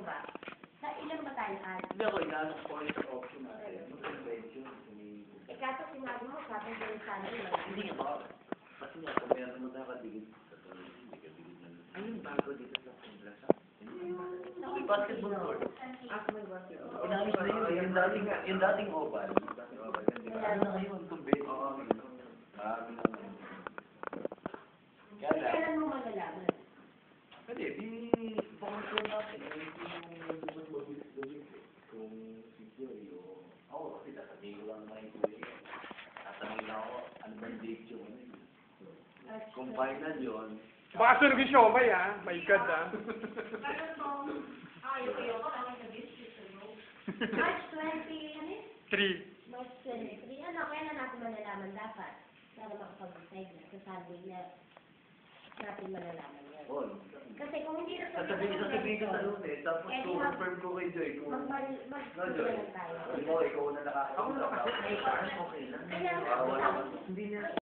ba? Sa ilang batalyan? Hindi ako, inaanong point of option natin. Convention. Eh, kaso sinabi mo, sabi ko rin sana yun. Hindi nga ba? Kasi nga, kung meron mo nakakadigit sa tuloy, hindi ka digit na. Ayun, bago dito sa Plaza. Hindi, basketball court. May basketball. Inayos na yun, yung dating oval. Ano na ngayon, tubig? Oo, marami na ngayon. Kaya lang. Kailan mo malalaman? Hindi, pang-control natin. Kung secure o... Ako, kasi sasabihin ko lang naman yung tuloy. Tatanungin lang ako, ano ba yung date yun? Kung final yun... Baka sunog yung siomay, ha? My God, ha? March 20, ano yun? 3. March 23. Ano, kailan natin malalaman dapat? Para makapag-decide na. Sa Sunday na natin malalaman yan. Oh, Kasi kung hindi na sasabihin ka na nun eh. Tapos Eh, di confirm ko kay Joy kung... No, Joy. tayo. Ikaw na nakakita. Ako na kasi. Okay lang. Kaya, Wala. Hindi na.